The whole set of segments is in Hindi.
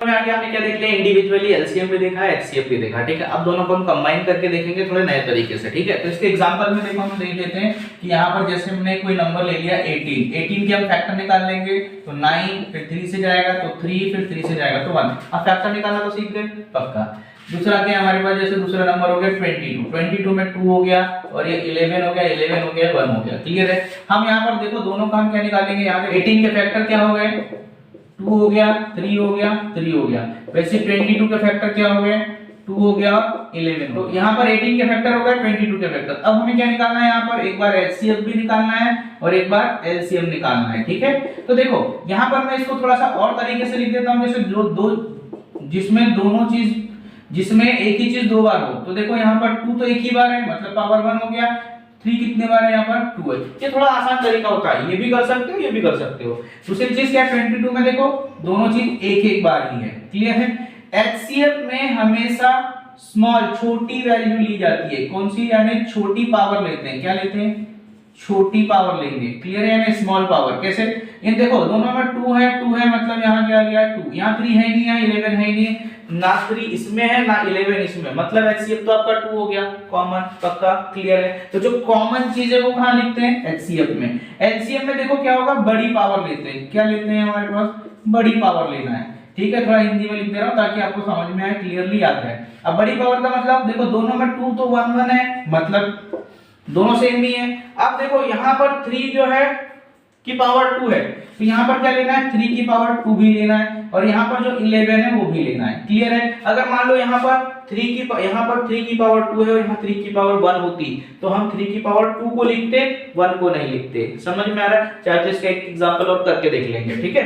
में आगे हमने क्या देख लिया, इंडिविजुअली एलसीएम भी देखा, एचसीएफ भी देखा, ठीक है। अब दोनों को हम कंबाइन करके देखेंगे थोड़े नए तरीके से, ठीक है। तो इसके एग्जांपल में देखो हम देख लेते हैं कि यहाँ पर जैसे हमने कोई नंबर ले लिया 18 के हम फैक्टर निकाल लेंगे तो 9, फिर 3 से जाएगा तो 3, फिर 3 से जाएगा तो 1। अब फैक्टर निकालना तो सीख गए पक्का। दूसरा क्या है हमारे पास, जैसे दूसरा नंबर हो गया 22 में 2 हो गया और ये 11 हो गया, 11 हो गया, 1 हो गया, क्लियर है। हम यहाँ पर देखो दोनों का हम क्या निकालेंगे, यहाँ पे 18 के फैक्टर क्या हो गए, 2 हो गया, 3 हो गया, 3 हो गया। वैसे 22 के फैक्टर क्या हो गए, 2 हो गया, 11। तो यहाँ पर 18 के फैक्टर हो गए, 22 के फैक्टर। अब हमें क्या निकालना है, यहाँ पर एक बार एचसीएफ भी निकालना है और एक बार एलसीएम निकालना है, ठीक है। तो देखो यहाँ पर मैं इसको थोड़ा सा और तरीके से लिख देता हूँ, जैसे जो दो जिसमें एक ही चीज दो बार हो। तो देखो यहाँ पर 2 तो एक ही बार है, मतलब पावर 1 हो गया। 3 कितने बार है, यहाँ पर 2 है। ये थोड़ा आसान तरीका होता है, ये भी कर सकते हो, ये भी कर सकते हो। दूसरी चीज क्या है, 22 में देखो दोनों चीज एक एक बार ही है, क्लियर है। एचसीएफ में हमेशा स्मॉल छोटी वैल्यू ली जाती है, कौन सी, यानी छोटी पावर लेते हैं। क्या लेते हैं, छोटी पावर लेंगे, क्लियर है, यानी स्मॉल पावर। कैसे, ये देखो दोनों में 2 है मतलब यहाँ क्या आ गया 2, यहाँ 3 है नहीं, यहाँ 11 है नहीं, ना 3 इसमें है ना 11 इसमें, मतलब एचसीएफ तो आपका 2 हो गया कॉमन, पक्का, क्लियर है। तो जो कॉमन चीज है वो कहाँ लिखते हैं, एचसीएफ में। एलसीएम में देखो क्या होगा, बड़ी पावर लेते हैं। क्या लेते हैं, हमारे पास बड़ी पावर लेना है, ठीक है। थोड़ा हिंदी में लिख दे रहा हूँ ताकि आपको समझ में आए, क्लियरली याद है। अब बड़ी पावर का मतलब देखो दोनों में 2 तो 1 1 है, मतलब दोनों सेम ही है। अब देखो यहाँ पर 3 जो है की पावर 2 है, तो यहाँ पर क्या लेना है, 3 की पावर 2 भी लेना है, और यहाँ पर जो 11 है वो भी लेना है, क्लियर है। अगर मान लो यहाँ पर 3 की पावर 2 है और यहाँ 3 की पावर 1 होती, तो हम 3 की पावर 2 को लिखते, 1 को नहीं लिखते। समझ में आ रहा है, चाहे तो इसका एक एग्जांपल और करके देख लेंगे, ठीक है।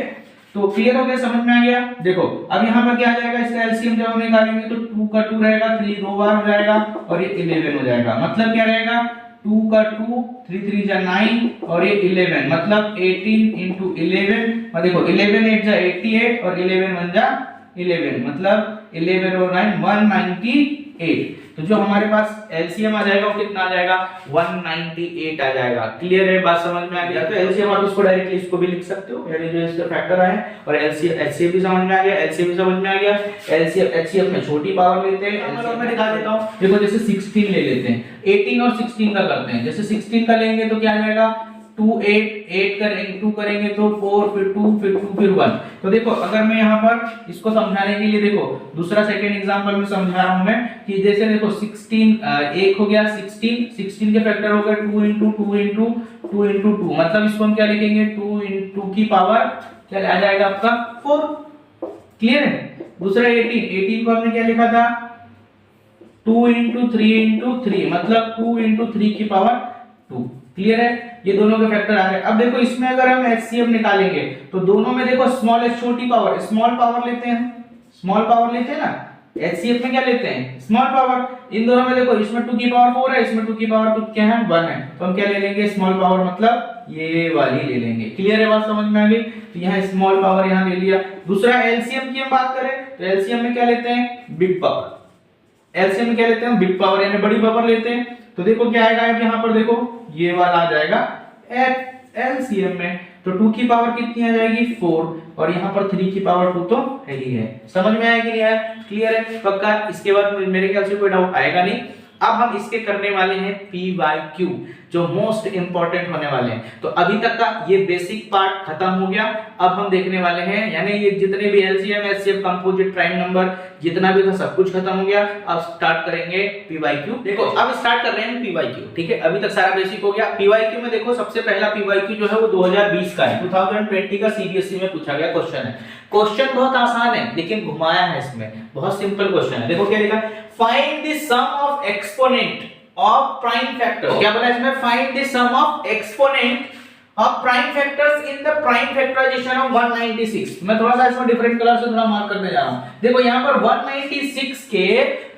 तो क्लियर हो गया, समझ में आ गया। देखो अब यहाँ पर क्या आ जाएगा, इसका एलसीएम जब हम निकालेंगे तो 2 का 2 रहेगा, 3 दो बार हो जाएगा और ये 11 हो जाएगा। मतलब क्या रहेगा, 2 का 2, 3 3 जा 9 और ये 11, मतलब 18 into 11। देखो 11 8 जा 88 और 11 1 जा 11, मतलब 11 और 9 198। तो जो हमारे पास एलसीएम आ जाएगा वो कितना आ जाएगा, 198 आ जाएगा, क्लियर है, बात समझ में आ गया। तो एलसीएम आप इसको डायरेक्टली इसको भी लिख सकते हो, यानी जो इसका फैक्टर आए, और एलसीएम एचसीएफ भी समझ में आ गया, एलसीएम भी समझ में आ गया। एलसीएम एचसीएफ में छोटी पावर लेते हैं, और मैं दिखा देता हूं। देखो जैसे 16 ले लेते हैं, 18 और 16 का करते हैं। जैसे 16 का लेंगे तो क्या आ जाएगा, 2 8 करेंगे, 2 करेंगे तो 4, फिर 2, फिर 2, फिर 1। तो देखो अगर मैं यहाँ पर इसको समझाने के लिए, देखो दूसरा सेकंड एग्जांपल में समझा रहा हूं मैं, कि जैसे देखो 16 एक हो गया, 16 के फैक्टर हो गए 2 into 2 into 2 into 2, मतलब इसको हम क्या लिखेंगे, 2 into की पावर क्या आ जाएगा आपका 4, क्लियर है। दूसरा 18 को हमने क्या लिखा था, 2 into 3 into 3, मतलब 2 into 3 की पावर 2, क्लियर है। ये दोनों के फैक्टर आ गए। अब देखो इसमें अगर हम एचसीएफ निकालेंगे तो दोनों में देखो स्मॉलेस्ट छोटी पावर, स्मॉल पावर लेते हैं, स्मॉल पावर लेते हैं ना। एचसीएफ में क्या लेते हैं, स्मॉल पावर। इन दोनों में देखो इसमें 2 की पावर 4 है, इसमें 2 की पावर क्या है 1 है, तो हम क्या ले लेंगे, स्मॉल पावर, मतलब ये वाली ले लेंगे, क्लियर है, बात समझ में आ गई। तो यहाँ स्मॉल पावर यहाँ ले लिया। दूसरा एलसीएम की हम बात करें तो एलसीएम में क्या लेते हैं, बिग पावर। एलसीएम में क्या लेते हैं, बिग पावर, यानी बड़ी पावर लेते हैं। तो देखो क्या आएगा, अब यहाँ पर देखो ये वाला आ जाएगा एलसीएम में, तो 2 की पावर कितनी आ जाएगी 4, और यहाँ पर 3 की पावर 2 तो है ही है। समझ में आया कि नहीं आया, क्लियर है, पक्का। इसके बाद मेरे ख्याल से कोई डाउट आएगा नहीं। अब हम इसके करने वाले हैं PYQ, जो मोस्ट इंपॉर्टेंट होने वाले हैं। तो अभी तक का ये बेसिक पार्ट खत्म हो गया। अब हम देखने वाले हैं, यानी ये जितने भी LCM HCF composite prime number जितना भी था सब कुछ खत्म हो गया। अब स्टार्ट करेंगे PYQ। देखो अब स्टार्ट कर रहे हैं PYQ, ठीक है। अभी तक सारा बेसिक हो गया। PYQ में देखो सबसे पहला PYQ जो है वो 2020 का है, 2020 का सीबीएसई में पूछा गया क्वेश्चन है। क्वेश्चन बहुत आसान है लेकिन घुमाया है इसमें, बहुत सिंपल क्वेश्चन है। देखो क्या लिखा है, find the sum of exponent of prime factor. क्या बोला इसमें, find the sum of exponent of prime factors in the prime factorization of 196। मैं थोड़ा सा इसमें डिफरेंट कलर से थोड़ा मार्क करने जा रहा हूं। देखो यहां पर 196 के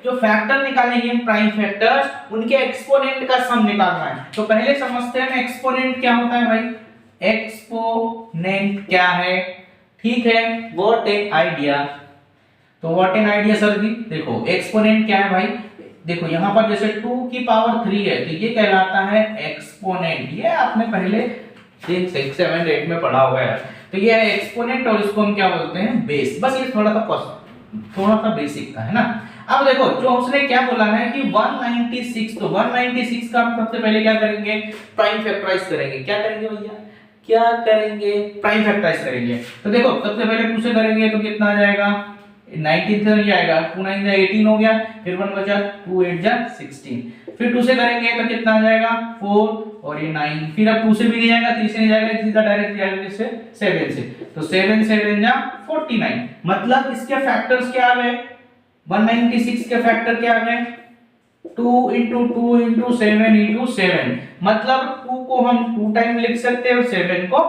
जो फैक्टर निकालेंगे प्राइम फैक्टर्स, उनके एक्सपोनेंट का सम निकालना है। तो पहले समझते हैं एक्सपोनेंट क्या होता है भाई। एक्सपोनेंट क्या है, ठीक है, व्हाट एन आइडिया। तो व्हाट एन आइडिया सर जी। देखो एक्सपोनेंट क्या है भाई, देखो यहां पर जैसे 2 की पावर 3 है तो ये कहलाता है एक्सपोनेंट। ये आपने पहले 6, 7, 8 में पढ़ा हुआ है। तो ये है एक्सपोनेंट और इसको हम क्या बोलते हैं, बेस। बस ये थोड़ा सा बेसिक का है ना। अब देखो जो उसने क्या बोला है कि 196, तो 196 का हम सबसे पहले क्या करेंगे, प्राइम फैक्टराइज करेंगे। क्या करेंगे भैया, क्या करेंगे, प्राइम फैक्टराइज करेंगे। तो देखो सबसे पहले 2 से करेंगे तो कितना आ जाएगा, 19 से नहीं आएगा, 2 9 जा 18 हो गया, फिर 1 बचा, 2 8 जा 16, फिर 2 से करेंगे तो कितना आ जाएगा 4 और ये 9, फिर अब 2 से भी नहीं जाएगा, 3 से नहीं जाएगा, सीधा डायरेक्ट जाएगा किससे, 7 से, तो 7 7 जा 49। मतलब इसके फैक्टर्स क्या आ गए, 196 के फैक्टर क्या आ गए, 2 into 2 into 7 into 7। मतलब 2 को हम 2 टाइम लिख सकते हैं और 7 को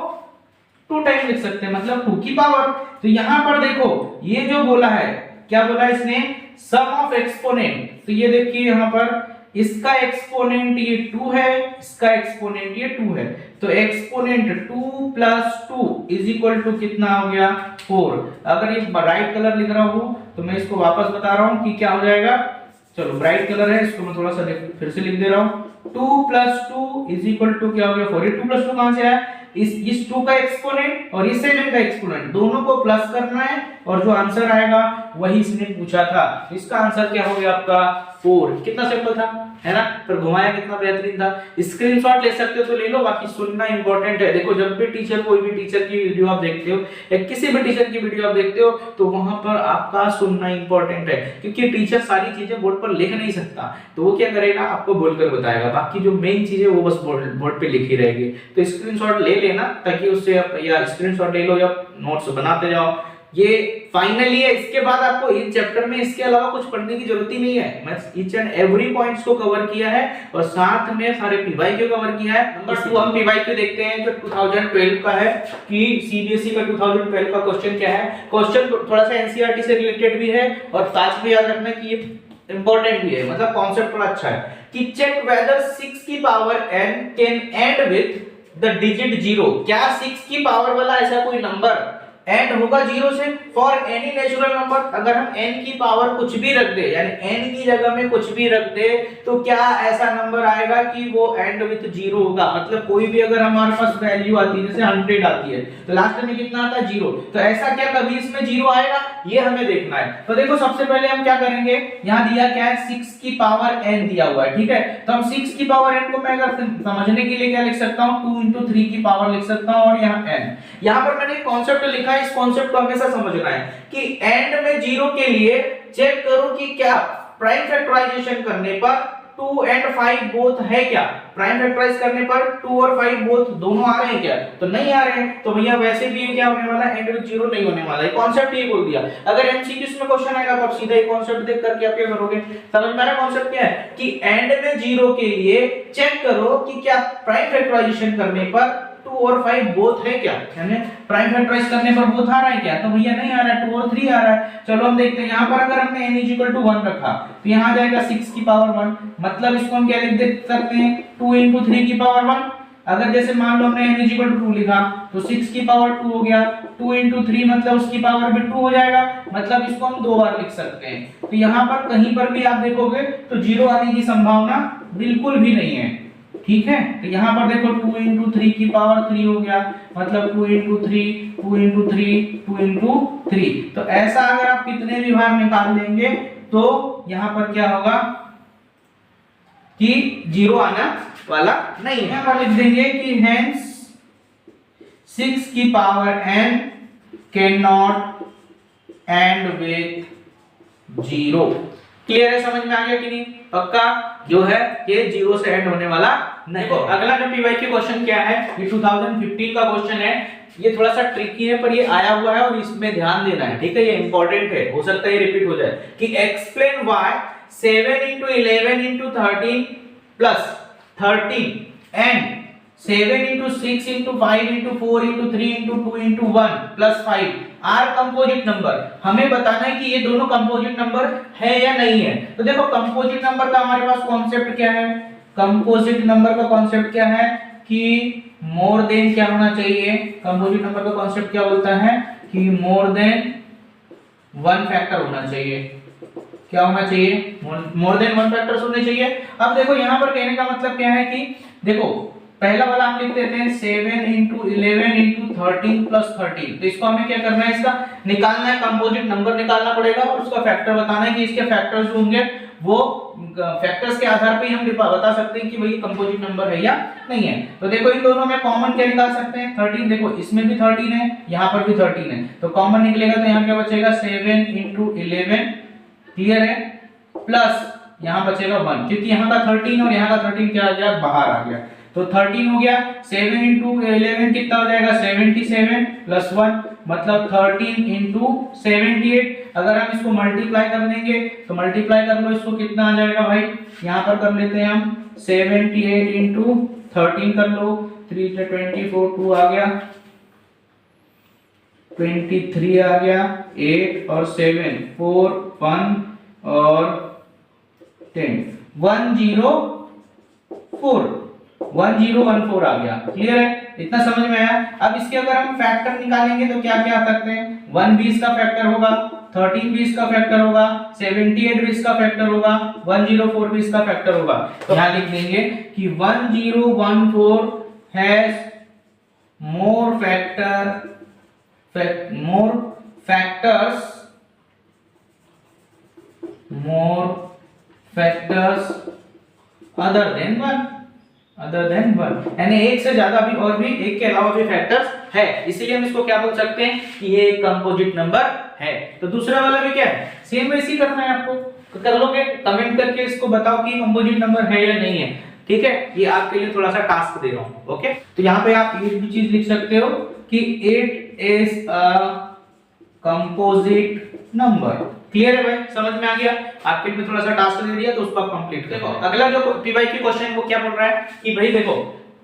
2 टाइम लिख सकते हैं, मतलब 2 की पावर। तो यहां पर देखो ये जो बोला है, क्या बोला है इसने, सम ऑफ एक्सपोनेंट। तो ये देखिए यहां पर इसका एक्सपोनेंट ये 2 है, इसका एक्सपोनेंट ये 2 है, तो exponent 2 plus 2 is equal to कितना हो गया 4। अगर ये ब्राइट कलर लिख रहा हूं तो मैं इसको वापस बता रहा हूं कि क्या हो जाएगा। चलो ब्राइट कलर है, इसको मैं थोड़ा सा फिर से लिख दे रहा हूं, 2 प्लस 2 इज इक्वल टू क्या हो गया 4। ये 2 प्लस 2 कहां से आया, इस 2 का एक्सपोनेंट और इस 7 का एक्सपोनेंट दोनों को प्लस करना है, और जो आंसर आएगा वही इसने पूछा था। इसका आंसर क्या हो गया आपका 4। कितना सिंपल था, है ना, पर घुमाया कितना बेहतरीन था। स्क्रीनशॉट ले सकते हो तो ले लो, बाकी सुनना इंपॉर्टेंट है। देखो जब भी टीचर, कोई भी टीचर की वीडियो आप देखते हो या किसी भी टीचर की वीडियो आप देखते हो तो वहां पर आपका सुनना इंपॉर्टेंट है, क्योंकि टीचर सारी चीजें बोर्ड पर लिख नहीं सकता, तो वो क्या करेगा आपको बोलकर बताएगा, बाकी जो मेन चीजें वो बस बोर्ड पे लिखी रहेगी। तो स्क्रीनशॉट ले लेना ताकि उससे आप, या स्क्रीनशॉट ले लो या नोट्स बनाते जाओ। ये फाइनली है, इसके बाद आपको इस चैप्टर में इसके अलावा कुछ पढ़ने की जरूरत ही नहीं है। मैं ईच एंड एवरी पॉइंट्स को कवर किया है और साथ में सारे पीवाईक्यू कवर किया है। नंबर 2 हम पीवाईक्यू देखते हैं जो 2012 का है, कि सीबीएसई का 2012 का क्वेश्चन क्या है। क्वेश्चन थोड़ा सा एनसीईआरटी से रिलेटेड भी है और साथ में याद रखना कि ये इंपॉर्टेंट भी है, मतलब कॉन्सेप्ट थोड़ा अच्छा है, कि चेक वेदर 6 की power n can and with the digit 0। क्या 6 की पावर वाला ऐसा कोई नंबर एंड होगा 0 से फॉर एनी नेचुरल नंबर। अगर हम n की पावर कुछ भी रख दे, यानी n की जगह में कुछ भी रख दे, तो क्या ऐसा नंबर आएगा कि वो एंड विद 0 होगा। मतलब कोई भी अगर हमारे पास वैल्यू आती है, जैसे 100 आती है, तो लास्ट में कितना आता है 0, तो ऐसा क्या कभी इसमें 0 आएगा, ये हमें देखना है। तो देखो सबसे पहले हम क्या करेंगे, यहाँ दिया क्या है 6 की पावर n दिया हुआ है, ठीक है। तो हम 6 की पावर n को मैं अगर समझने के लिए क्या लिख सकता हूँ, 2 into 3 की पावर लिख सकता हूँ, और यहाँ n। यहाँ पर मैंने कॉन्सेप्ट लिखा है, इस कॉन्सेप्ट को हमेशा समझना है कि एंड में 0 के लिए चेक करो कि क्या प्राइम फैक्टराइजेशन करने पर 2 and 5 बोथ है क्या, प्राइम फैक्टराइज करने पर 2 और 5 बोथ दोनों आ रहे हैं क्या, तो नहीं आ रहे हैं, तो भैया वैसे भी क्या होने वाला है, एंड विद 0 नहीं होने वाला है। कॉन्सेप्ट ये बोल दिया। अगर एमसीक्यूज में क्वेश्चन आएगा तो आप सीधा ये कॉन्सेप्ट देख करके आप क्या करोगे, समझ में आ रहा है कॉन्सेप्ट क्या है, कि एंड में 0 के लिए चेक करो कि क्या प्राइम फैक्टराइजेशन करने पर 2 और 5 बोथ है क्या, यानी प्राइम फैक्टराइज करने पर बोथ आ रहा है क्या, तो भैया नहीं आ रहा है, 2 और 3 आ रहा है। चलो हम देखते हैं, यहाँ पर अगर हमने n = 1 रखा तो यहाँ आ जाएगा 6 की पावर 1, मतलब इसको हम क्या लिख सकते हैं 2 into 3 की पावर 1। अगर जैसे मान लो हमने n = 2 लिखा तो 6 की पावर 2 हो गया, 2 into 3 मतलब उसकी पावर भी 2 हो जाएगा, मतलब इसको हम 2 बार लिख सकते हैं। तो यहाँ पर कहीं पर भी आप देखोगे तो 0 आने की संभावना बिल्कुल भी नहीं है, ठीक है। तो यहाँ पर देखो 2 into 3 की पावर 3 हो गया, मतलब 2 into 3 2 into 3 2 into 3। तो ऐसा अगर आप कितने भी भाग निकाल लेंगे तो यहाँ पर क्या होगा कि 0 आना वाला नहीं है। हम लिख देंगे कि hence 6 की power n cannot end with 0। Clear है, समझ में आ गया कि नहीं, पक्का जो है ये 0 से एंड होने वाला नहीं। देखो अगला जो पीवाईक्यू क्वेश्चन क्या है, ये 2015 का क्वेश्चन है, ये थोड़ा सा ट्रिकी है पर ये आया हुआ है और इसमें ध्यान देना है, ठीक है, ये इंपॉर्टेंट है, हो सकता है ये रिपीट हो जाए, कि explain why 7 into 11 into 13 plus 13 and 7 into 6 into 5 into 4 into 3 into 2 into 1 plus 5 are composite number. हमें बताना है कि ये दोनों कंपोजिट नंबर है या नहीं है। तो देखो कंपोजिट नंबर का हमारे पास कॉन्सेप्ट क्या है, कंपोजिट नंबर का कॉन्सेप्ट क्या है कि मोर देन क्या होना चाहिए, कंपोजिट नंबर का कॉन्सेप्ट क्या बोलता है कि मोर देन 1 फैक्टर होना चाहिए। क्या होना चाहिए, मोर देन 1 फैक्टर्स होने चाहिए। अब देखो यहाँ पर कहने का मतलब क्या है कि देखो पहला वाला हम लिख देते हैं 7 इंटू 11 इंटू 13 प्लस 13। तो इसको हमें क्या करना है, इसका निकालना है, कंपोजिट नंबर निकालना पड़ेगा और उसका फैक्टर बताना है कि इसके फैक्टर्स जो होंगे वो फैक्टर्स के आधार पे ही हम बता सकते हैं कि भाई कंपोजिट नंबर है या नहीं है। तो देखो इन दोनों में कॉमन क्या निकाल सकते हैं, 13। देखो इसमें भी 13 है, यहाँ पर भी 13 है, तो कॉमन निकलेगा तो यहाँ क्या बचेगा 7 इंटू 11, क्लियर है, प्लस यहाँ बचेगा 1, क्योंकि यहाँ का 13 और यहाँ का 13 क्या आ गया, बाहर आ गया। तो 13 हो गया, 7 इंटू 11 कितना हो जाएगा 77 प्लस 1 मतलब 13 इंटू 78। अगर हम इसको मल्टीप्लाई कर लेंगे तो मल्टीप्लाई कर लो इसको, कितना आ जाएगा भाई, यहाँ पर कर लेते हैं हम 78 इंटू 13 कर लो, 3 से 24, 2 आ गया, 23 आ गया, 8 और 7 4 1 और 10 1014 आ गया, क्लियर है, इतना समझ में आया। अब इसके अगर हम फैक्टर निकालेंगे तो क्या क्या आ सकते हैं, 1 भी इसका फैक्टर होगा, 13 भी इसका फैक्टर होगा, 78 भी इसका फैक्टर होगा, 104 भी इसका फैक्टर होगा। तो यहाँ लिख देंगे कि 1014 has more factors other than 1, यानी एक से ज्यादा भी और भी एक के अलावा भी फैक्टर्स है, इसीलिए हम इसको क्या बोल सकते हैं कि ये एक कंपोजिट नंबर है। तो दूसरा वाला भी क्या है, सेम वैसे ही करना है आपको, तो कर लोगे, कमेंट करके इसको बताओ कि कंपोजिट नंबर है या नहीं है, ठीक है। ये आपके लिए थोड़ा सा टास्क दे रहा हूं, ओके। तो यहाँ पे आप ये भी चीज लिख सकते हो कि 8 is a composite number, clear है भाई, समझ में आ गया। आपके लिए थोड़ा सा टास्क दे दिया तो उसको आप कंप्लीट करो। अगला जो पीवाईक्यू क्वेश्चन वो क्या बोल रहा है कि भाई देखो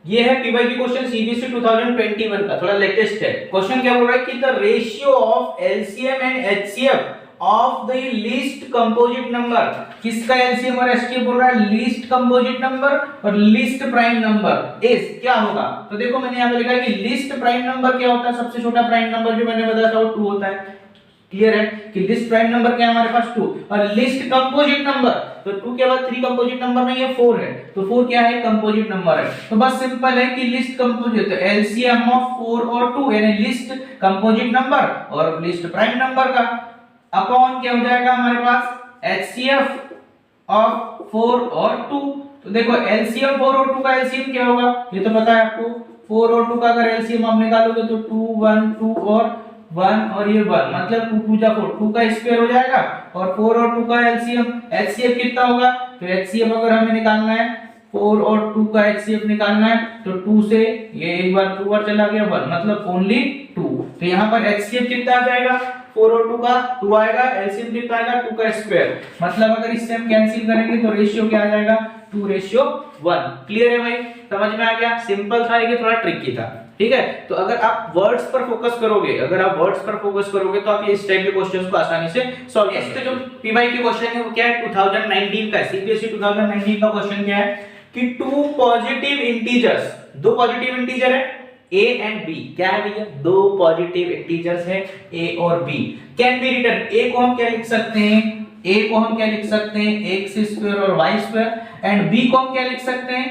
ये है पीवाईक्यू क्वेश्चन सीबीएसई 2021 का, थोड़ा लेटेस्ट है। क्वेश्चन क्या बोल रहा है कि the ratio of LCM and HCF of the least composite number, किसका एलसीएम और एचसीएफ बोल रहा है, लीस्ट कंपोजिट नंबर और लीस्ट प्राइम नंबर इज क्या होगा। तो देखो मैंने यहां पे लिखा है कि लीस्ट प्राइम नंबर क्या होता है, सबसे छोटा प्राइम नंबर जो मैंने बताया था वो 2 होता है, क्लियर है कि लिस्ट प्राइम नंबर क्या है हमारे पास 2, और लिस्ट कंपोजिट नंबर तो 2 के बाद 3 कंपोजिट नंबर नहीं है 4 है, तो 4 क्या है, कंपोजिट नंबर है। तो बस सिंपल है कि लिस्ट कंपोजिट तो एलसीएम ऑफ 4 और 2 यानी लिस्ट कंपोजिट नंबर और लिस्ट प्राइम नंबर का अपॉन क्या हो जाएगा हमारे पास एचसीएफ ऑफ 4 और 2। तो देखो एलसीएम 4 और 2 का एलसीएम क्या होगा, ये तो पता है आपको, 4 और 2 का अगर एलसीएम आप निकालोगे तो 2 1 2 और 1 और ये 1 मतलब 2 2 जा 4, 2 का स्क्वायर हो जाएगा और 4 और 2 का एलसीएम एचसीएफ कितना होगा, तो एचसीएफ अगर हमें निकालना है 4 और 2 का एचसीएफ निकालना है तो 2 से ये एक बार 2 बार चला गया 1 मतलब ओनली 2। तो यहाँ पर एचसीएफ कितना आ जाएगा, 4 और 2 का 2 आएगा, एलसीएम कितना आएगा 2 का स्क्वायर, मतलब अगर इससे हम कैंसिल करेंगे तो रेशियो क्या आ जाएगा 2:1। क्लियर है भाई, समझ में आ गया, सिंपल था ये, थोड़ा ट्रिकी था, ठीक है। तो अगर आप वर्ड्स पर फोकस करोगे तो आप इस टाइप के क्वेश्चंस को आसानी से सॉल्व कर सकते हो। जो पीवाईक्यू क्वेश्चन है वो क्या है 2019 का, सीबीएसई 2019 का क्वेश्चन क्या है कि 2 पॉजिटिव इंटीजर्स, 2 पॉजिटिव इंटीजर है a एंड b, क्या है भैया 2 पॉजिटिव इंटीजर्स है a और b, can be written, a को हम क्या लिख सकते हैं x स्क्वायर और y स्क्वायर, एंड b को हम क्या लिख सकते हैं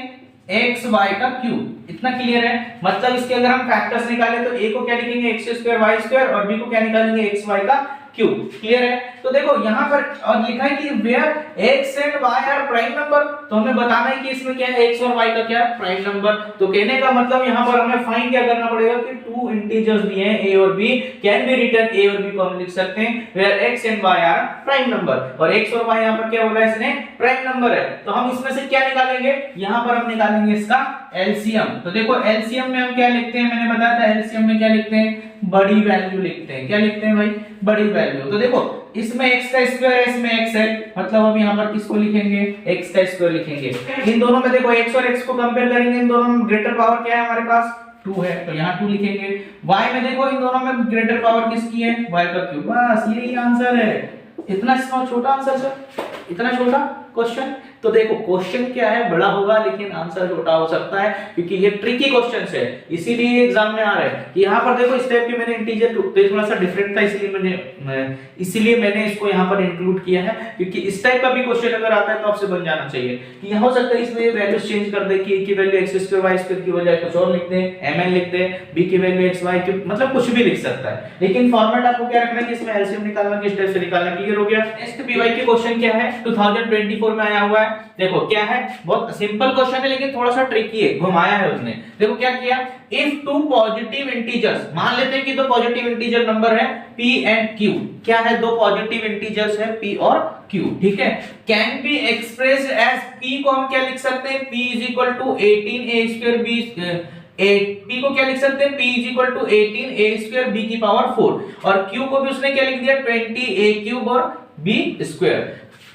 x y का क्यूब। इतना क्लियर है, मतलब इसके अगर हम फैक्टर्स निकाले तो a को क्या लिखेंगे x स्क्वायर y स्क्वायर और b को क्या निकालेंगे x y का क्यूब, क्लियर है। तो देखो यहाँ पर और लिखा है कि where x and y are prime number, तो हमें बताना है कि इसमें क्या है x और y का क्या प्राइम नंबर। तो कहने का मतलब यहाँ पर हमें फाइंड क्या करना पड़ेगा कि 2 इंटीजर्स दिए हैं a और b, can be written, a और b को हम लिख सकते हैं where x and y are prime number, और x और y यहाँ पर क्या बोला है इसने प्राइम नंबर है। तो हम इसमें से क्या निकालेंगे, यहाँ पर हम निकालेंगे इसका एलसीएम। तो देखो एलसीएम में हम क्या लिखते हैं, मैंने बताया था एलसीएम में क्या लिखते हैं, बड़ी वैल्यू लिखते हैं, क्या लिखते हैं भाई, बड़ी वैल्यू। तो देखो इसमें x का स्क्वायर है, इसमें x है, मतलब हम यहाँ पर किसको लिखेंगे, x का स्क्वायर लिखेंगे। इन दोनों में देखो x और x को कंपेयर करेंगे, इन दोनों में ग्रेटर पावर क्या है हमारे पास 2 है, तो यहाँ 2 लिखेंगे। y में देखो इन दोनों में ग्रेटर पावर किसकी है, y का क्यूब, बस यही आंसर है। इतना छोटा आंसर सर, इतना छोटा क्वेश्चन। तो देखो क्वेश्चन क्या है, बड़ा होगा लेकिन आंसर छोटा हो सकता है, क्योंकि ये ट्रिकी क्वेश्चंस है, इसीलिए एग्जाम में आ रहा है। यहाँ पर देखो इस टाइप के मैंने इंटीजर थोड़ा सा डिफरेंट था, इसलिए मैंने इसको यहाँ पर इंक्लूड किया है, क्योंकि इस टाइप का भी क्वेश्चन अगर आता है तो आपसे बन जाना चाहिए कि यहाँ हो सकता है इसमें वैल्यूज चेंज कर दे कि a की वैल्यू x² y² की बजाय कुछ और लिख दे, mn लिख दे, b की वैल्यू x y क्यूब, मतलब कुछ भी लिख सकता है, लेकिन फॉर्मेट आपको क्या रखना है कि इसमें एलसीएम निकालना किस टाइप से निकालना। क्लियर हो गया। नेक्स्ट पीवाई के क्वेश्चन क्या है, 2024 में आया हुआ है। देखो क्या है, बहुत सिंपल क्वेश्चन है लेकिन थोड़ा सा ट्रिकी है, घुमाया है उसने। देखो क्या किया, इफ टू पॉजिटिव इंटीजर्स, मान लेते हैं कि दो पॉजिटिव इंटीजर नंबर है p एंड q, क्या है, दो पॉजिटिव इंटीजर्स है p और q, ठीक है, can be expressed as p को हम क्या लिख सकते हैं, p is equal to 18a² b, p को क्या लिख सकते हैं, p is equal to 18a² b की पावर 4, और q को भी उसने क्या लिख दिया 20a³ और b²,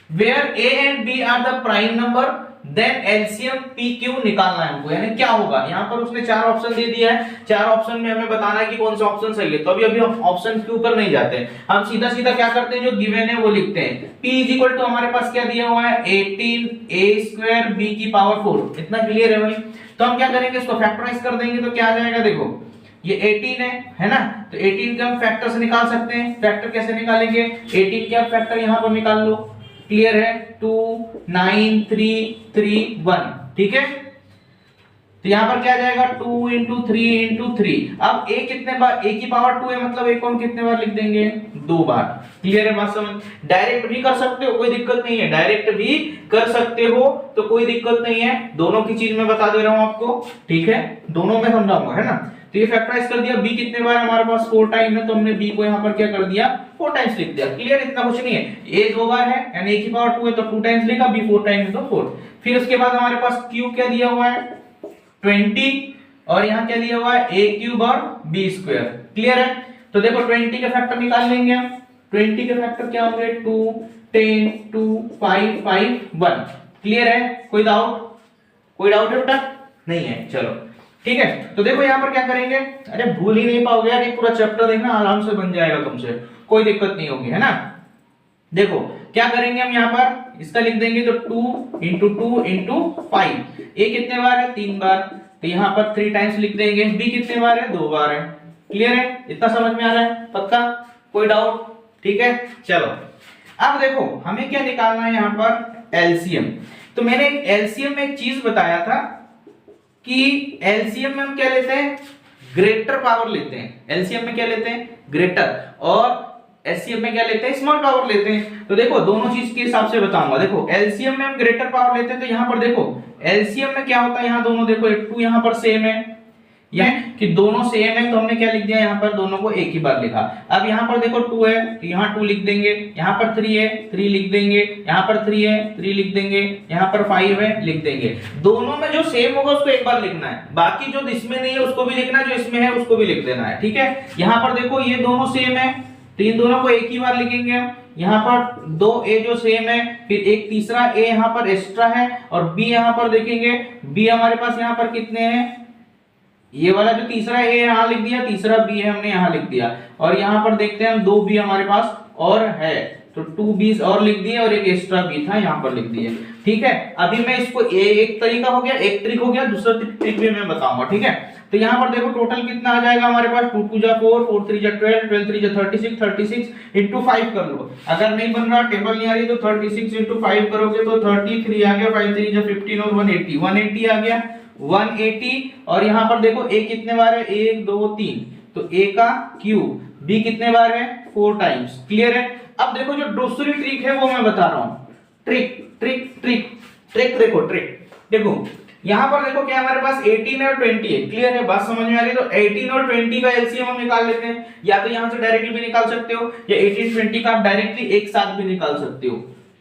where a and b are the prime number, then LCM PQ निकालना है हमको, यानी क्या होगा। यहाँ पर उसने चार ऑप्शन दे दिया है, चार ऑप्शन में हमें बताना है कि कौन सा ऑप्शन सही है। तो अभी हम ऑप्शन के ऊपर नहीं जाते, हम सीधा सीधा क्या करते हैं, जो गिवन है वो लिखते हैं। P इज इक्वल टू हमारे पास क्या दिया हुआ है 18a² b की पावर 4, इतना क्लियर है भाई। तो हम क्या करेंगे, इसको फैक्टराइज कर देंगे तो क्या आ जाएगा, देखो ये 18 है ना, तो 18 का हम फैक्टर से निकाल सकते हैं। फैक्टर कैसे निकालेंगे, 18 का फैक्टर यहाँ पर निकाल लो, क्लियर है, 2 9 3 3 1, ठीक है। तो यहां पर क्या आ जाएगा 2 × 3 × 3। अब a कितने बार, a की पावर 2 है, मतलब a को हम कितने बार लिख देंगे, 2 बार। क्लियर है बात समझ। डायरेक्ट भी कर सकते हो, कोई दिक्कत नहीं है, डायरेक्ट भी कर सकते हो तो कोई दिक्कत नहीं है, दोनों की चीज मैं बता दे रहा हूं आपको, ठीक है, दोनों में समझाऊंगा, है ना। तो ये फैक्टराइज कर दिया, b कितने बार हमारे पास 4 टाइम है, तो हमने b को यहाँ पर क्या कर दिया 4 टाइम्स लिख दिया। क्लियर, इतना कुछ नहीं है। a 2 बार है यानी a की पावर 2 है तो 2 टाइम्स लिखा, b 4 टाइम्स है तो 4। फिर उसके बाद हमारे पास q क्या दिया हुआ है 20, और यहाँ क्या दिया हुआ है a³ और b²। क्लियर है, तो देखो 20 के फैक्टर निकाल लेंगे हम। 20 के फैक्टर क्या होंगे 2 10 2 5 5 1। क्लियर है, कोई डाउट है बेटा, नहीं है, चलो ठीक है। तो देखो यहाँ पर क्या करेंगे, अरे भूल ही नहीं पाओगे यार, ये पूरा चैप्टर देखना आराम से बन जाएगा तुमसे, कोई दिक्कत नहीं होगी, है ना। देखो क्या करेंगे हम, यहाँ पर इसका लिख देंगे तो 2 × 2 × 5, a कितने बार है 3 बार, तो यहाँ पर 3 टाइम्स लिख देंगे। b कितने बार है 2 बार है। क्लियर है, इतना समझ में आ रहा है, पक्का, कोई डाउट, ठीक है। चलो अब देखो हमें क्या निकालना है यहाँ पर एलसीएम। तो मैंने एलसीएम में एक चीज बताया था कि एलसीएम में हम क्या लेते हैं, ग्रेटर पावर लेते हैं। एलसीएम में क्या लेते हैं, ग्रेटर, और एचसीएफ में क्या लेते हैं, स्मॉल पावर लेते हैं। तो देखो दोनों चीज के हिसाब से बताऊंगा। देखो एलसीएम में हम ग्रेटर पावर लेते हैं, तो यहाँ पर देखो एलसीएम में क्या होता है, यहाँ दोनों देखो 2 यहाँ पर सेम है, यह कि दोनों सेम है, तो हमने क्या लिख दिया, यहाँ पर दोनों को एक ही बार लिखा। अब यहाँ पर देखो 2 है तो यहाँ 2 लिख देंगे, यहाँ पर 3 है 3 लिख देंगे, यहाँ पर 3 है 3 लिख देंगे, यहाँ पर 5 है लिख देंगे। दोनों में जो सेम होगा उसको एक बार लिखना है, बाकी जो इसमें नहीं है उसको भी लिखना है, जो इसमें है उसको भी लिख देना है, ठीक है। यहाँ पर देखो ये दोनों सेम है तो इन दोनों को एक ही बार लिखेंगे हम। यहाँ पर 2 a जो सेम है, फिर एक तीसरा a यहाँ पर एक्स्ट्रा है, और b यहाँ पर देखेंगे b हमारे पास यहाँ पर कितने हैं, ये वाला जो तीसरा a यहाँ लिख दिया, तीसरा b है हमने यहाँ लिख दिया, और यहाँ पर देखते हैं हम 2 b हमारे पास और है, तो 2 b और लिख दिए, और एक एक्स्ट्रा b था यहाँ पर लिख दिए, ठीक है। अभी मैं इसको एक तरीका हो गया, एक ट्रिक हो गया, दूसरा ट्रिक भी मैं बताऊंगा, ठीक है। तो यहाँ पर देखो टोटल कितना आ जाएगा हमारे पास, 2 2 जा 4 4 3 जा 12 12 3 जा 36 36 into 5 कर लो। अगर नहीं बन रहा, टेबल नहीं आ रही, तो 36 into 5 करोगे तो 33 आ गया, 5 3 जा 15 और 180 आ गया 180। और यहाँ पर देखो a कितने बार है 1 2 3, तो a का क्यूब, b कितने बार है 4 टाइम्स। क्लियर है। अब देखो जो दूसरी ट्रिक है वो मैं बता रहा हूँ, ट्रिक ट्रिक ट्रिक ट्रिक देखो, ट्रिक देखो यहाँ पर देखो क्या हमारे पास 18 और 20 है। क्लियर है, बात समझ में आ रही है। तो 18 और 20 का एलसीएम हम निकाल लेते हैं, या तो यहाँ से डायरेक्टली भी निकाल सकते हो, या 18 20 का आप डायरेक्टली एक साथ भी निकाल सकते हो।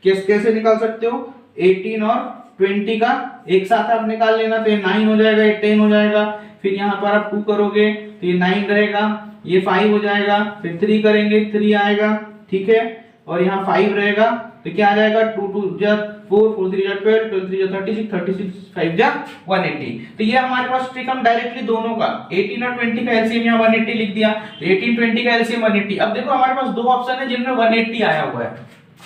कैसे निकाल सकते हो, 18 और 20 का एक साथ आप निकाल लेना, तो ये 9 हो जाएगा, ये 10 हो जाएगा, फिर यहाँ पर आप 2 करोगे तो ये 9 रहेगा, ये 5 हो जाएगा, फिर 3 करेंगे 3 आएगा, ठीक है, और यहाँ 5 रहेगा, तो क्या आ जाएगा 2 2 जा 4 4 3 जा 12 12 3 जा 36 36 5 जा 180। तो ये हमारे पास ट्रिक हम डायरेक्टली दोनों का 18 और 20 का एलसीएम यहाँ 180 लिख दिया, तो 18 20 का एलसीएम 180। अब देखो हमारे पास दो ऑप्शन है जिनमें 180 आया हुआ है,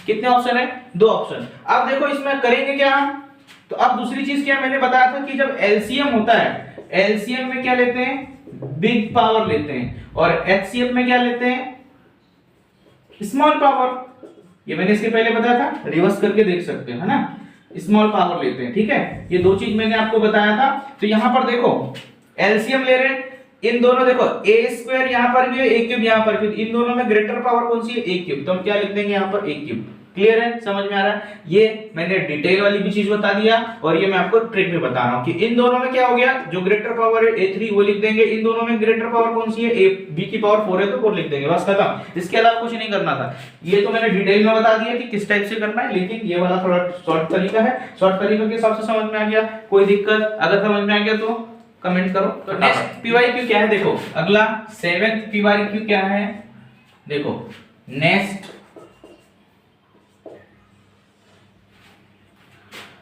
कितने ऑप्शन है? 2 ऑप्शन। अब देखो इसमें करेंगे क्या हम, तो अब दूसरी चीज क्या मैंने बताया था कि जब एलसीएम होता है, एलसीएम में क्या लेते हैं? बिग पावर लेते हैं, और एचसीएफ में क्या लेते हैं? Small power. ये मैंने इसके पहले बताया था, रिवर्स करके देख सकते हो, है ना? स्मॉल पावर लेते हैं, ठीक है? ये 2 चीज मैंने आपको बताया था। तो यहां पर देखो एलसीएम ले रहे हैं, इन दोनों देखो a स्क्वायर यहां पर भी है, a क्यूब यहां पर भी, इन दोनों में ग्रेटर पावर कौन सी है? a cube. तो हम क्या लिख देंगे यहां पर? a cube. क्लियर है? समझ में आ रहा है? ये मैंने डिटेल वाली भी चीज बता दिया, और ये मैं आपको ट्रिक में बता रहा हूं कि इन दोनों में क्या हो गया, जो ग्रेटर पावर है a3 वो लिख देंगे, इन दोनों में ग्रेटर पावर कौन सी है? a, b की पावर 4 है तो 4 लिख देंगे, बस खत्म। इसके अलावा कुछ नहीं करना था। ये तो मैंने डिटेल में बता दिया कि किस टाइप से करना है, लेकिन ये वाला थोड़ा शॉर्ट तरीका है, शॉर्ट तरीके के हिसाब से समझ में आ गया। कोई दिक्कत अगर समझ में आ गया तो कमेंट करो। तो नेक्स्ट पीवाईक्यू क्या है? देखो अगला 7th पीवाईक्यू क्या है? देखो नेक्स्ट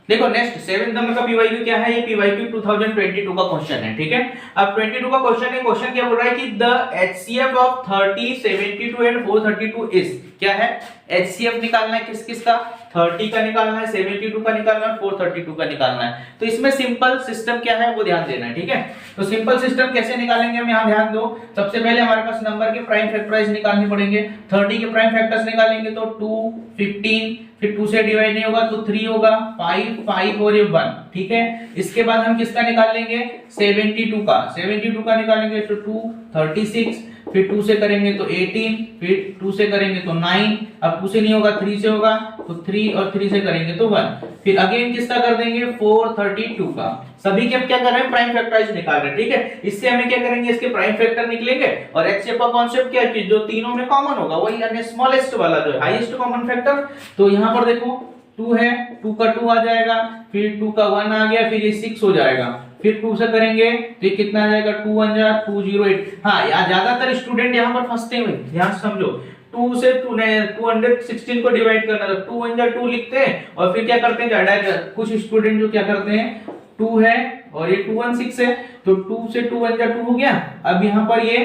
देखो नेक्स्ट 7th नंबर का पीवाईक्यू क्या है? ये पीवाईक्यू 2022 का क्वेश्चन है, ठीक है? अब 22 का क्वेश्चन है, क्वेश्चन क्या बोल रहा है कि the HCF of 30, 72 and 432 is, क्या है? एचसीएफ निकालना है किस किस का? 30 का निकालना है, 72 का निकालना है, 432 का निकालना है। तो इसमें सिंपल सिस्टम क्या है वो ध्यान देना है, ठीक है? तो सिंपल सिस्टम कैसे निकालेंगे हम, यहाँ ध्यान दो। सबसे पहले हमारे पास नंबर के प्राइम फैक्टराइज निकालने पड़ेंगे। 30 के प्राइम फैक्टर्स निकालेंगे तो 2, 15, फिर 2 से डिवाइड नहीं होगा तो 3 होगा, 5, 5 और ये 1, ठीक है? इसके बाद हम किसका निकाल लेंगे? 72 का। 72 का निकालेंगे तो 2, 36, फिर 2 से करेंगे तो 18, फिर 2 से करेंगे तो 9, अब 2 से नहीं होगा 3 से होगा तो 3, और 3 से करेंगे तो 1, फिर अगेन किसका कर देंगे? 432 का। सभी के अब क्या कर रहे हैं? प्राइम फैक्टराइज निकाल रहे हैं, ठीक है? इससे हमें क्या करेंगे? इसके प्राइम फैक्टर निकलेंगे, और एचसीएफ का कांसेप्ट क्या है कि जो तीनों में कॉमन होगा वही, यानी स्मॉलेस्ट वाला जो है हाईएस्ट कॉमन फैक्टर। तो यहां पर देखो 2 है, 2 का 2 आ जाएगा, फिर 2 का 1 आ गया, फिर ये 6 हो जाएगा, फिर 2 से करेंगे तो ये कितना आ जाएगा? 2 1 जा 208। हाँ, यार ज्यादातर स्टूडेंट यहां पर फंसते हैं, ध्यान से समझो। 2 से 216 को डिवाइड करना, तो 2 1 जा 2 लिखते हैं, और फिर क्या करते हैं? ज्यादा कुछ स्टूडेंट जो क्या करते हैं, 2 है और ये 2 1 6 है, तो 2 से 2 1 जा 2 हो गया। अब यहाँ पर ये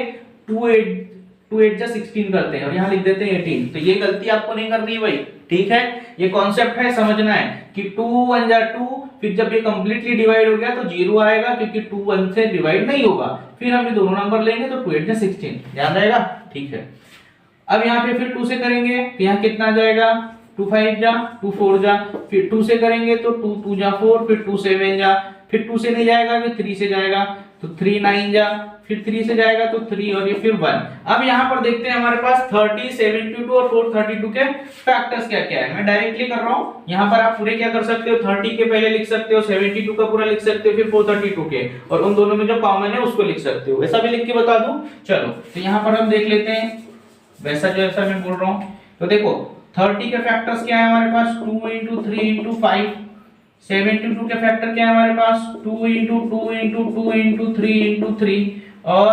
2 8 जा 16 करते हैं, और यहाँ लिख देते हैं 18। तो ये गलती आपको नहीं करनी है भाई, ठीक है? ये कॉन्सेप्ट है, समझना है कि 2 1 जा 2, फिर जब ये कंप्लीटली डिवाइड हो गया तो 0 आएगा, क्योंकि 2 1 से डिवाइड नहीं होगा। फिर हम ये दोनों नंबर लेंगे तो 2 8 जा 16, ध्यान रहेगा, ठीक है? अब यहाँ पे फिर 2 से करेंगे तो यहाँ कितना आ जाएगा? 2 5 जा 2 4 जा, फिर 2 से करेंगे तो 2 2 जा 4, फिर 2 7 जा, फिर 2 से नहीं जाएगा फिर 3 से जाएगा तो 3 9 जा, फिर 3 से जाएगा तो 3, और ये फिर 1। अब यहाँ पर देखते हैं हमारे पास 30, 72 और 432 के फैक्टर्स क्या क्या है। मैं डायरेक्टली कर रहा हूँ, यहाँ पर आप पूरे क्या कर सकते हो? 30 के पहले लिख सकते हो, 72 का पूरा लिख सकते हो, फिर 432 के, और उन दोनों में जो कॉमन है उसको लिख सकते हो। ऐसा भी लिख के बता दूं? चलो, तो यहाँ पर हम देख लेते हैं वैसा जैसा मैं बोल रहा हूँ। तो देखो 30 के फैक्टर्स क्या है हमारे पास? 2 into 3 into 5। 72 के फैक्टर क्या है हमारे पास? 2 into 2 into 2 into 3 into 3। और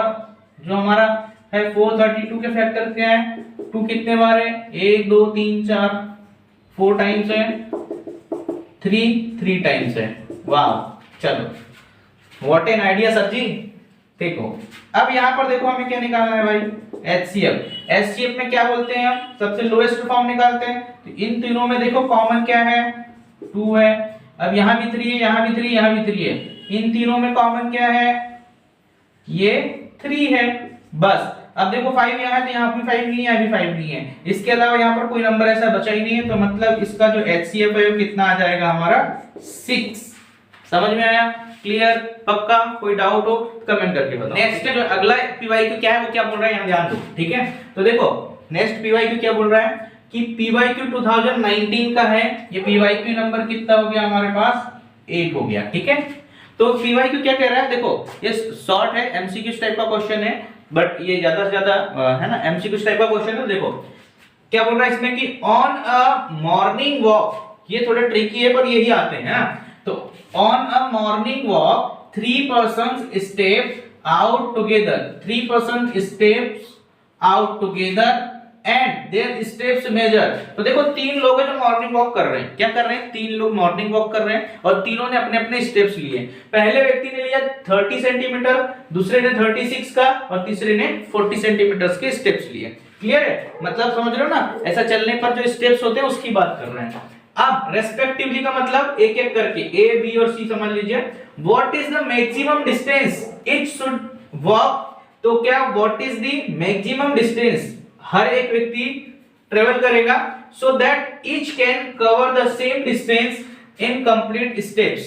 जो हमारा है 432 के फैक्टर क्या है? 2 कितने बार है? 1 2 3 4, 4 टाइम्स है, 3 टाइम्स है। वाह, चलो व्हाट एन आइडिया सर जी। देखो अब यहाँ पर देखो हमें क्या निकालना है भाई? एचसीएफ। एचसीएफ में क्या बोलते हैं हम? सबसे लोएस्ट फॉर्म निकालते हैं। तो इन तीनों में देखो कॉमन क्या है? 2 है। अब यहाँ भी 3 है, यहाँ भी 3, यहाँ भी 3 है। इन तीनों में कॉमन क्या है? ये 3 है, बस। अब देखो 5 यहाँ है तो यहाँ भी 5 नहीं है, यहाँ भी 5 नहीं है। इसके अलावा यहाँ पर कोई नंबर ऐसा बचा ही नहीं है, तो मतलब इसका जो एचसीएफ है वो कितना आ जाएगा हमारा? 6। समझ में आया? क्लियर? पक्का? कोई डाउट हो कमेंट करके बताओ। नेक्स्ट जो अगला पीवाईक्यू क्या है वो क्या बोल रहा है, यहाँ ध्यान दो, ठीक है? तो देखो नेक्स्ट पीवाईक्यू क्या बोल रहा है कि पीवाईक्यू 2019 का है। ये पीवाईक्यू नंबर कितना हो गया हमारे पास? 8 हो गया, ठीक है? तो पीवाईक्यू क्या कह रहा है? देखो ये शॉर्ट है, एमसीक्यू टाइप का क्वेश्चन है, बट ये ज्यादा से ज्यादा है ना एमसीक्यू टाइप का क्वेश्चन है। देखो क्या बोल रहा है इसमें कि ऑन अ मॉर्निंग वॉक, ये थोड़ा ट्रिकी है पर यही आते हैं ना। तो on a morning walk 3 persons step out together, 3 persons steps out together and their steps measure। तो देखो 3 लोग हैं जो मॉर्निंग वॉक कर रहे हैं। क्या कर रहे हैं? 3 लोग मॉर्निंग वॉक कर रहे हैं और तीनों ने अपने अपने स्टेप्स लिए। पहले व्यक्ति ने लिया 30 सेंटीमीटर, दूसरे ने 36 का और तीसरे ने 40 सेंटीमीटर के स्टेप्स लिए। क्लियर है, मतलब समझ रहे हो ना, ऐसा चलने पर जो स्टेप्स होते हैं उसकी बात कर रहे हैं। अब रेस्पेक्टिवली का मतलब एक एक करके ए बी और सी समझ लीजिए। What is the maximum distance it should walk, तो क्या what is the maximum distance हर एक व्यक्ति ट्रेवल करेगा so that each can cover the same distance in complete steps.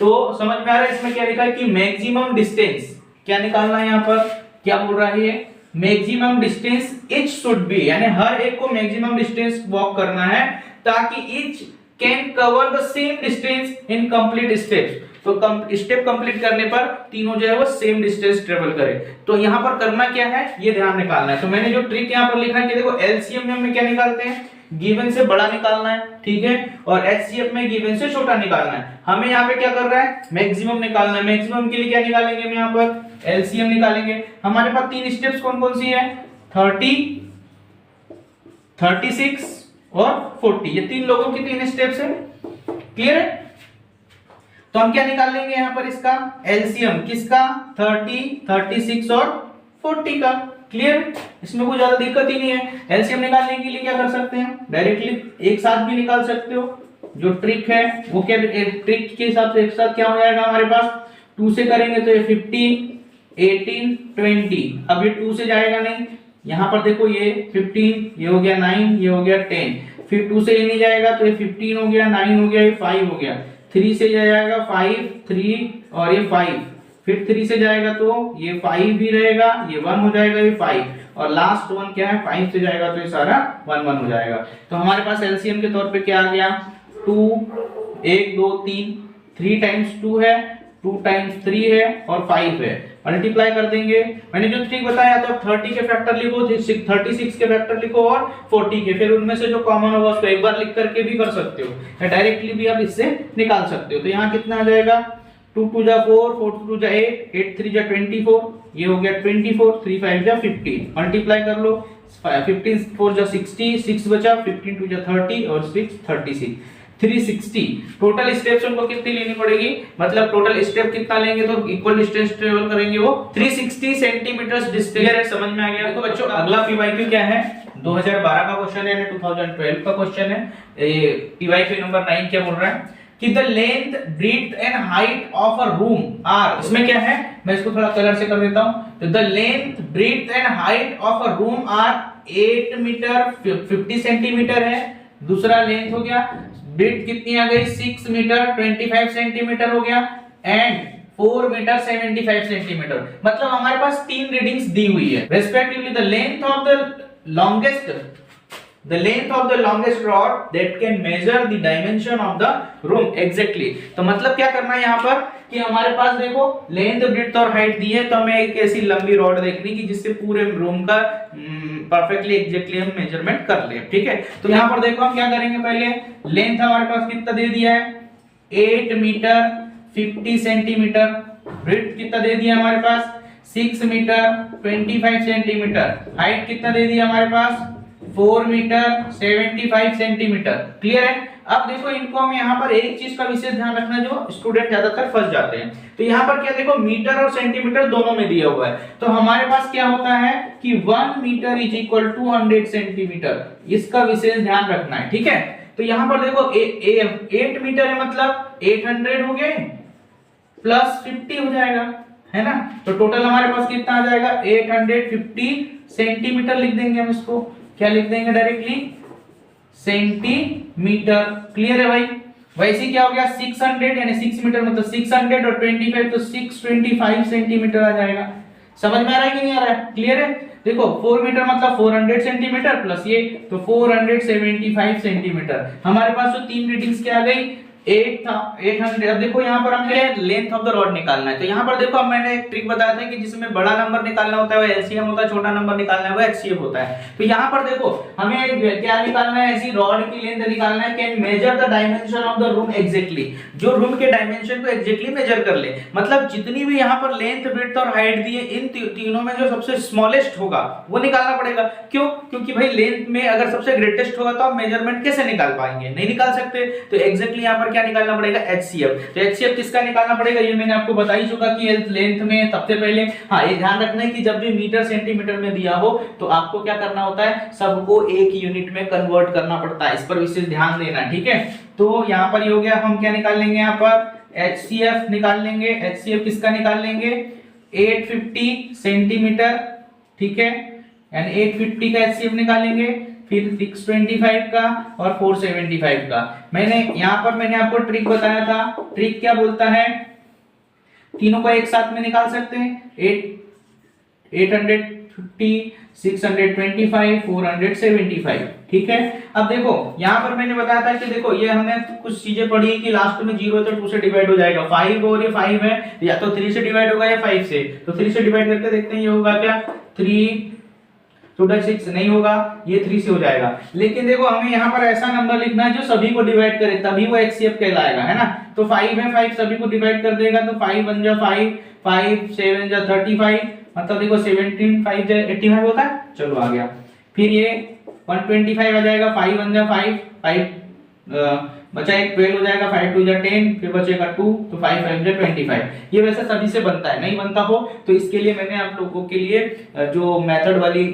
तो समझ में आ रहा है इसमें क्या लिखा है कि मैक्सिमम डिस्टेंस क्या निकालना है, यहां पर क्या बोल रहा है, maximum distance etch should be, यानी हर एक को मैक्सिमम डिस्टेंस वॉक करना है ताकि etch can cover the same distance in complete steps. तो स्टेप कंप्लीट करने पर तीनों जो है वो सेम डिस्टेंस ट्रेवल करे। तो यहां पर करना क्या है ये ध्यान निकालना है। तो मैंने जो ट्रिक यहां पर लिखा है कि देखो एलसीएम में हमें क्या निकालते हैं, गिवन से बड़ा निकालना है, ठीक है, और एचसीएफ में गिवन से छोटा निकालना है। हमें यहाँ पे क्या कर रहा है, मैक्सिमम निकालना है। मैक्सिमम के लिए क्या निकालेंगे हम यहाँ पर एलसीएम निकालेंगे। हमारे पास तीन स्टेप्स कौन कौन सी है, 30, 36 और 40, ये तीन लोगों की तीन स्टेप्स है। क्लियर है, तो हम क्या निकाल लेंगे यहाँ पर इसका एलसीएम, किसका 30, 36 और 40 का। क्लियर, इसमें कोई ज्यादा दिक्कत ही नहीं है। एलसीएम निकालने के लिए क्या कर सकते हैं, डायरेक्टली एक साथ भी निकाल सकते हो। जो ट्रिक है वो क्या, ट्रिक के हिसाब से एक साथ क्या हो जाएगा हमारे पास, 2 से करेंगे तो ये 15, 18, 20। अब ये 2 से जाएगा नहीं, यहाँ पर देखो ये 15, ये हो गया 9, ये हो गया 10, फिर 2 से ये नहीं जाएगा तो ये 15 हो गया, 9 हो गया, ये 5 हो गया, 3 से जाएगा 5, 3 और ये 5, फिर 3 से जाएगा तो ये 5 भी रहेगा, ये 1 हो जाएगा, ये 5, और लास्ट 1 क्या है, 5 से जाएगा तो ये सारा 1 1 हो जाएगा। तो हमारे पास एलसीएम के तौर पे क्या आ गया, 2, 1 2 3, 3 टाइम्स 2 है, 2 टाइम्स 3 है और 5 है। मल्टीप्लाई कर देंगे, मैंने जो ट्रिक बताया तो 30 के फैक्टर लिखो, 36 के फैक्टर लिखो और 40 के, फिर उनमें से जो कॉमन होगा उसको एक बार लिख करके भी कर सकते हो, या डायरेक्टली भी आप इससे निकाल सकते हो। तो यहाँ कितना आ जाएगा, 2 2 जा 4, 4 2 जा 8, 8 3 जा 24, ये हो गया 24, 3 5 जा 50, मल्टीप्लाई कर लो, 15 4 जा 60, 6 बचा, 15 2 जा 30 और 6 36, 360। टोटल स्टेप्स उनको कितनी लेनी पड़ेगी, मतलब टोटल स्टेप कितना लेंगे तो इक्वल डिस्टेंस ट्रेवल करेंगे वो 360 सेंटीमीटर डिस्टेंस। समझ में आ गया। देखो बच्चों अगला पीवाईक्यू क्या है, 2012 का क्वेश्चन है, 2012 का क्वेश्चन है। पीवाईक्यू नंबर 9 क्या बोल रहा है कि the length breadth and height of a room are, इसमें क्या है मैं इसको थोड़ा कलर से कर देता हूं। तो the length breadth and height of a room are 8 metre 50 centimetre है। दूसरा लेंथ हो गया, ब्रीथ कितनी आ गई 6 मीटर 25 सेंटीमीटर हो गया, एंड 4 मीटर 75 सेंटीमीटर। मतलब हमारे पास तीन रीडिंग्स दी हुई है। Respectively the length of the longest rod that can measure the dimension of the room exactly. तो मतलब क्या करना है यहाँ पर कि हमारे पास देखो लेंथ ब्रेड्थ और हाइट दी है, तो हमें एक ऐसी लंबी रॉड देखनी कि जिससे पूरे रूम का परफेक्टली एग्जैक्टली हम मेजरमेंट कर ले। ठीक है, तो यहाँ पर देखो हम क्या करेंगे, पहले लेंथ हमारे पास कितना दे दिया है 8 मीटर 50 सेंटीमीटर, ब्रेड्थ कितना दे दिया हमारे पास 6 मीटर 25 सेंटीमीटर, हाइट कितना दे दिया हमारे पास 4 मीटर 75 सेंटीमीटर। क्लियर है। अब देखो इनको हम यहाँ पर एक चीज का विशेष ध्यान रखना, जो स्टूडेंट ज्यादातर फंस जाते हैं। तो यहाँ पर क्या देखो मीटर और सेंटीमीटर दोनों में दिया हुआ है, तो हमारे पास क्या होता है कि 1 metre is equal to 100 centimetre, इसका विशेष ध्यान रखना है। ठीक है, तो यहाँ पर देखो 8 मीटर है मतलब 800 हो गए प्लस 50 हो जाएगा, है ना। तो टोटल हमारे पास कितना आ जाएगा 850 सेंटीमीटर लिख देंगे हम इसको, क्या लिख देंगे डायरेक्टली सेंटीमीटर। क्लियर है भाई। वैसे क्या हो गया 600 यानी 6 मीटर मतलब 600 और 25 तो 625 सेंटीमीटर आ जाएगा। समझ में आ रहा है कि नहीं आ रहा है। क्लियर है। देखो 4 मीटर मतलब 400 सेंटीमीटर प्लस ये तो 475 सेंटीमीटर। हमारे पास जो तीन रीडिंग्स क्या आ गई 800। अब देखो यहाँ पर हमें लेंथ ऑफ द रॉड निकालना है, तो यहाँ पर देखो मैंने एक ट्रिक बताया था कि जिसमें बड़ा नंबर निकालना होता है वो एलसीएम होता है, छोटा नंबर निकालना है वो एचसीएफ होता है। तो यहाँ पर देखो हमें क्या निकालना है, ऐसी रॉड की लेंथ निकालना है, can measure the dimension of the room exactly, जो रूम के डायमेंशन को एग्जैक्टली मेजर कर ले। मतलब जितनी भी यहाँ पर लेंथ ब्रेड्थ और हाइट दी है इन तीनों में जो सबसे स्मॉलेस्ट होगा वो निकालना पड़ेगा। क्यों? क्योंकि भाई लेंथ में अगर सबसे ग्रेटेस्ट होगा तो आप मेजरमेंट कैसे निकाल पाएंगे, नहीं निकाल सकते। तो एग्जैक्टली यहाँ पर क्या निकालना पड़ेगा, HCF। तो HCF किसका निकालना पड़ेगा, ये मैंने आपको बता ही चुका कि लेंथ में सबसे पहले, हाँ ये ध्यान रखना है कि जब भी मीटर सेंटीमीटर में दिया हो तो आपको क्या करना होता है, सबको एक यूनिट में कन्वर्ट करना पड़ता है, इस पर विशेष ध्यान देना, ठीक है। तो यहाँ पर ये हो गया, हम क्या निकाल लेंगे यहाँ पर HCF निकाल लेंगे। HCF किसका निकाल लेंगे, 850 सेंटीमीटर, ठीक है, यानी 850 का HCF निकालेंगे, फिर 625 का और 475 का। यहाँ पर मैंने आपको ट्रिक बताया था, ट्रिक क्या बोलता है, तीनों को एक साथ में निकाल सकते हैं, 850, 625, 475, ठीक है। अब देखो यहाँ पर मैंने बताया था कि देखो ये हमने कुछ चीजें पढ़ी कि लास्ट में 0 है तो 2 से डिवाइड हो जाएगा, 5 और ये 5 है, या तो 3 से डिवाइड होगा या 5 से, तो 3 से डिवाइड करके देखते हैं ये होगा क्या, 3 6 नहीं होगा, ये 3 से हो जाएगा। लेकिन देखो हमें यहाँ पर ऐसा नंबर लिखना है जो सभी को डिवाइड करे, तभी वो HCF कहलाएगा, है ना। तो 5 है, 5 सभी को डिवाइड कर देगा, तो 5 बन जा 5, 5 7 जा 35, मतलब देखो 17 5 जा 85 होता है, चलो आ गया। फिर ये 125 आ जाएगा, 5 बन जा 5, 5 बचा एक 12 हो जाएगा, 5 2 जा 10, फिर बचेगा 2, तो 5 5 जा 25। ये वैसे सभी से बनता है, नहीं बनता हो तो इसके लिए मैंने आप लोगों के लिए जो मेथड वाली,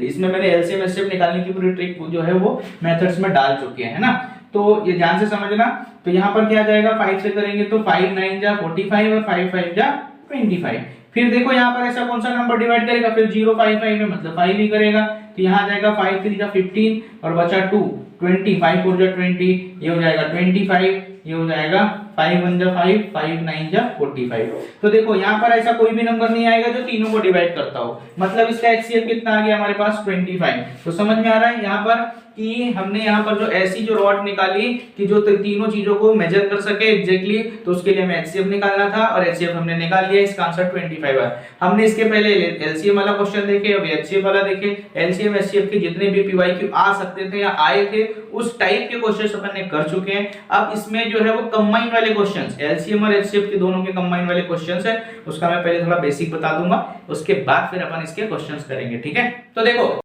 इसमें मैंने एलसीएम एचसीएफ निकालने की पूरी ट्रिक जो है वो मेथड्स में डाल चुके हैं, है ना। तो ये ध्यान से समझना। तो यहाँ पर क्या जाएगा, 5 से करेंगे तो 5 9 जा 45 और 5 5 जा 25। फिर देखो यहाँ पर ऐसा कौन सा नंबर डिवाइड करेगा, फिर 0 5 5 में मतलब 5 ही करेगा, तो यहाँ आ जाएगा 5 3 जा 15 और बचा 2 20, 5 4 जा 20, ये हो जाएगा 25, ये हो जाएगा 5 1 जा 5, 5 9 जा 45। तो देखो यहाँ पर ऐसा कोई भी नंबर नहीं आएगा जो तीनों को डिवाइड करता हो, मतलब इसका HCF कितना आ गया हमारे पास 25। तो समझ में आ रहा है यहाँ पर कि हमने यहाँ पर जो ऐसी जो रॉड निकाली कि जो तीनों चीजों को मेजर कर सके एग्जैक्टली, तो उसके लिए हमें HCF निकालना था और HCF हमने निकाल लिया, इसका आंसर 25 है। हमने इसके पहले LCM वाला क्वेश्चन देखे, अब HCF वाला देखे। LCM HCF के जितने भी PYQ आ सकते थे या आए थे उस टाइप के क्वेश्चंस अपन ने कर चुके हैं। अब इसमें जो है वो कंबाइन वाले क्वेश्चंस, LCM और HCF के दोनों के कंबाइन वाले क्वेश्चंस है, उसका मैं पहले थोड़ा बेसिक बता दूंगा, उसके बाद फिर अपन इसके क्वेश्चंस करेंगे, ठीक है। तो देखो